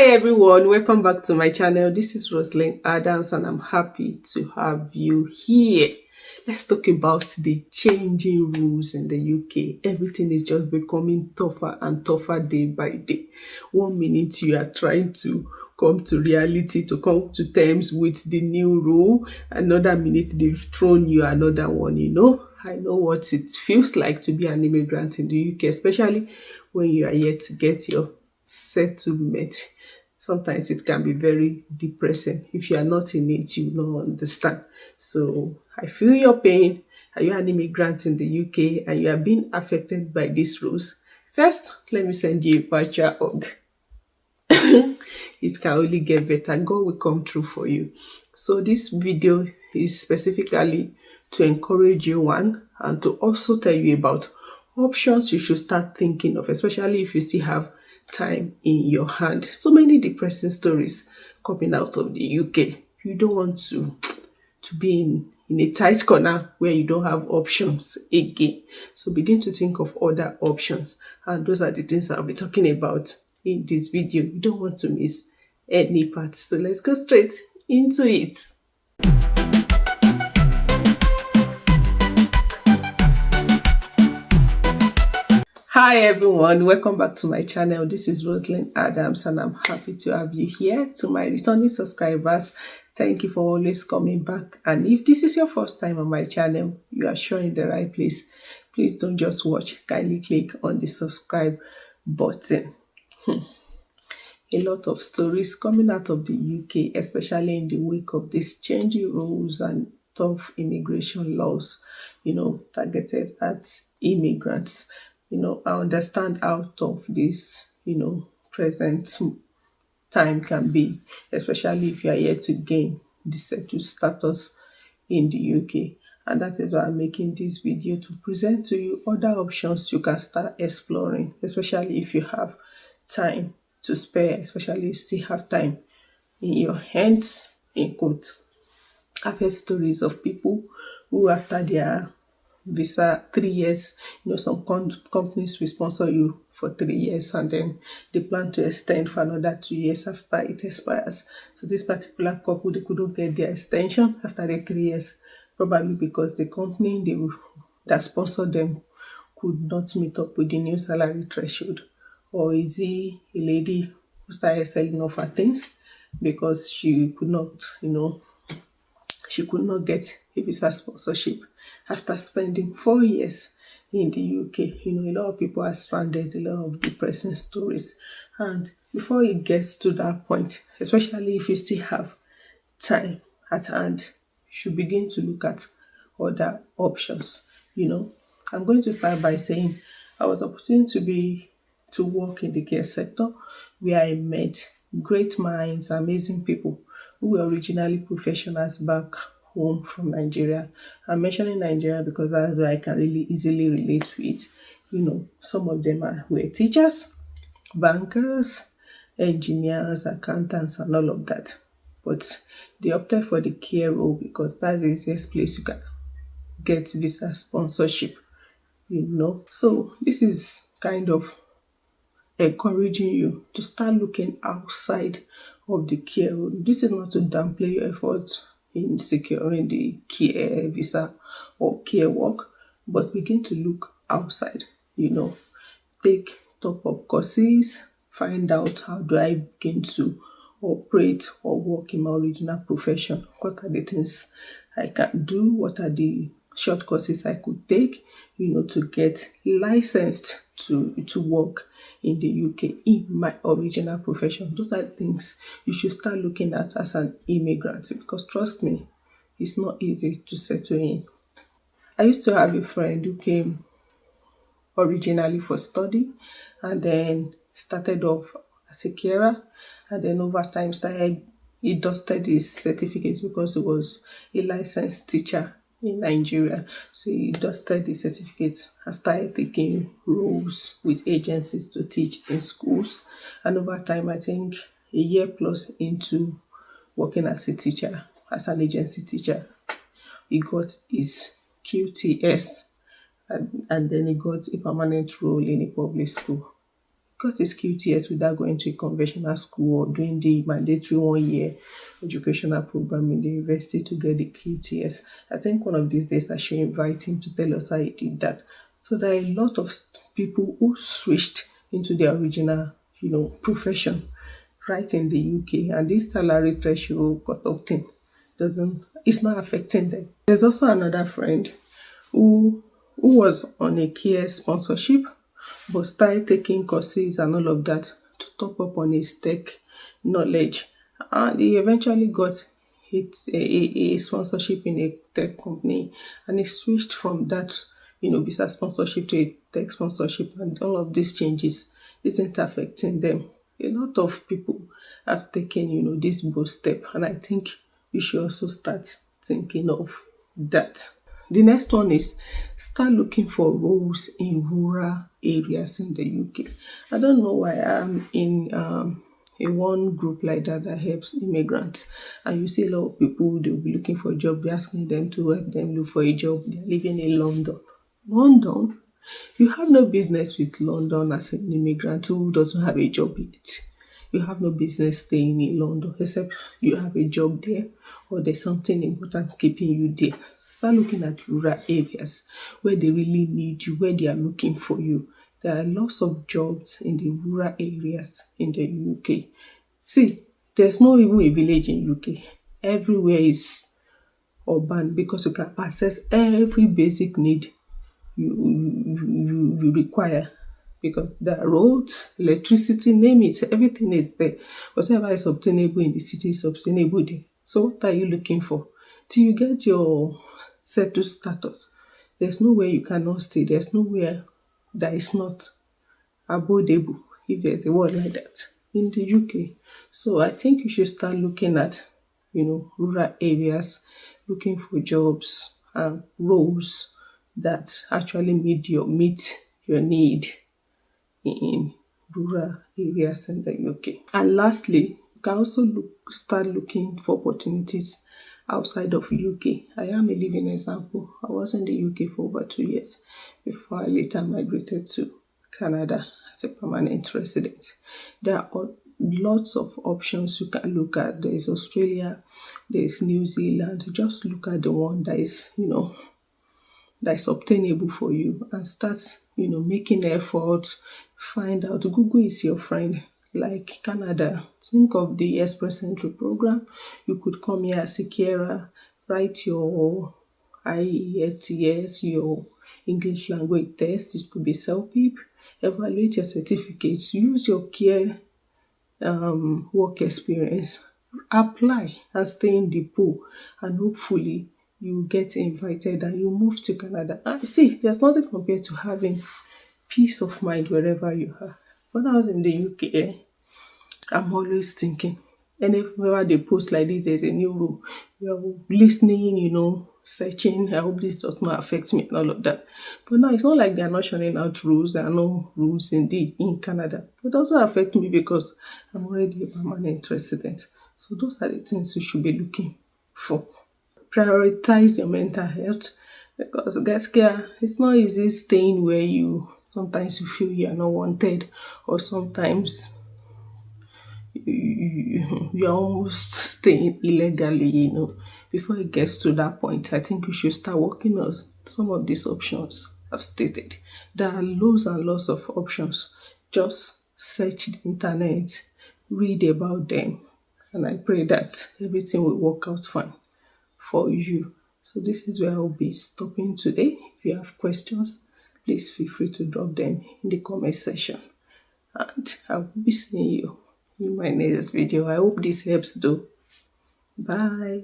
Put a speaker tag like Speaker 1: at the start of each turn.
Speaker 1: Hi everyone, welcome back to my channel. This is Roslyn Adams and I'm happy to have you here. Let's talk about the changing rules in the UK. Everything is just becoming tougher and tougher day by day. 1 minute you are trying to come to reality, to come to terms with the new rule. Another minute they've thrown you another one, I know what it feels like to be an immigrant in the UK, especially when you are here to get your settlement. Sometimes it can be very depressing. If you are not in it, you don't understand. So I feel your pain. Are you an immigrant in the UK and you are being affected by these rules? First, let me send you a virtual hug. It can only get better. God will come through for you. So this video is specifically to encourage you, one, and to also tell you about options you should start thinking of, especially if you still have time in your hand. So many depressing stories coming out of the UK. You don't want to be in a tight corner where you don't have options again. So begin to think of other options. And those are the things I'll be talking about in this video. You don't want to miss any part. So let's go straight into it. Hi everyone, welcome back to my channel. This is Roslyn Adams and I'm happy to have you here. To my returning subscribers, thank you for always coming back. And if this is your first time on my channel, you are sure in the right place. Please don't just watch, kindly click on the subscribe button. A lot of stories coming out of the UK, especially in the wake of these changing rules and tough immigration laws, targeted at immigrants. I understand how tough this, present time can be, especially if you are here to gain the settled status in the UK. And that is why I'm making this video, to present to you other options you can start exploring, especially if you have time to spare, especially if you still have time in your hands, in quotes. I've heard stories of people who, after their visa 3 years, some companies will sponsor you for 3 years and then they plan to extend for another 2 years after it expires. So this particular couple, they couldn't get their extension after the 3 years, probably because the company that sponsored them could not meet up with the new salary threshold. Or is he a lady who started selling off her things because she could not, get a visa sponsorship after spending 4 years in the UK. A lot of people are stranded, a lot of depressing stories. And before it gets to that point, especially if you still have time at hand, you should begin to look at other options. I'm going to start by saying I was opportunity to work in the care sector, where I met great minds, amazing people who were originally professionals back home from Nigeria. I'm mentioning Nigeria because that's where I can really easily relate to it. Some of them were teachers, bankers, engineers, accountants, and all of that. But they opted for the care role because that's the easiest place you can get visa sponsorship. So this is kind of encouraging you to start looking outside of the care role. This is not to downplay your efforts in securing the care visa or care work, but begin to look outside. Take top-up courses, find out how do I begin to operate or work in my original profession. What are the things I can do? What are the short courses I could take, to get licensed to work in the UK in my original profession. Those are things you should start looking at as an immigrant, because trust me, it's not easy to settle in. I used to have a friend who came originally for study and then started off as a carer, and then over time he dusted his certificates because he was a licensed teacher in Nigeria. So he dusted his certificates and started taking roles with agencies to teach in schools. And over time, I think a year plus into working as a teacher, as an agency teacher, he got his QTS, and then he got a permanent role in a public school. got his QTS without going to a conventional school or doing the mandatory 1 year educational program in the university to get the QTS. I think one of these days I should invite him to tell us how he did that. So there are a lot of people who switched into their original, profession right in the UK, and this salary threshold cut off thing it's not affecting them. There's also another friend who was on a care sponsorship but started taking courses and all of that to top up on his tech knowledge, and he eventually got a sponsorship in a tech company, and he switched from that visa sponsorship to a tech sponsorship, and all of these changes isn't affecting them. A lot of people have taken this bold step, and I think you should also start thinking of that. The next one is start looking for roles in rural areas in the UK. I don't know why I'm in a one group like that helps immigrants, and you see a lot of people, they'll be looking for a job, they're asking them to help them look for a job. They're living in London. London? You have no business with London as an immigrant who doesn't have a job yet. You have no business staying in London except you have a job there or there's something important keeping you there. Start looking at rural areas where they really need you, where they are looking for you. There are lots of jobs in the rural areas in the UK. See, there's no even a village in UK. Everywhere is urban because you can access every basic need you require, because the roads, electricity, name it, everything is there. Whatever is obtainable in the city is obtainable there. So what are you looking for? Till you get your settled status, there's nowhere you cannot stay. There's nowhere that is not abordable, if there's a word like that, in the UK. So I think you should start looking at, rural areas, looking for jobs and roles that actually meet your need in rural areas in the UK. And lastly, you can also start looking for opportunities outside of UK. I am a living example. I was in the UK for over 2 years before I later migrated to Canada as a permanent resident. There are lots of options you can look at. There is Australia, there is New Zealand. Just look at the one that is, that is obtainable for you and start, making efforts. Find out. Google is your friend. Like Canada, think of the Express Entry program. You could come here as a carer, write your IELTS, your English language test. It could be self-pip. Evaluate your certificates. Use your care work experience. Apply and stay in the pool, and hopefully you get invited and you move to Canada. And see, there's nothing compared to having peace of mind wherever you are. When I was in the UK, I'm always thinking, and whenever they post like this, there's a new rule. You're listening, searching. I hope this does not affect me and all of that. But now it's not like they're not showing out rules. There are no rules indeed in Canada. But it also affect me because I'm already a permanent resident. So those are the things you should be looking for. Prioritize your mental health, because gaskiya, it's not easy staying where sometimes you feel you are not wanted, or sometimes you're almost staying illegally, Before it gets to that point, I think you should start working on some of these options I've stated. There are loads and lots of options. Just search the internet, read about them, and I pray that everything will work out fine for you. So this is where I'll be stopping today. If you have questions, please feel free to drop them in the comment section. And I will be seeing you in my next video. I hope this helps though. Bye.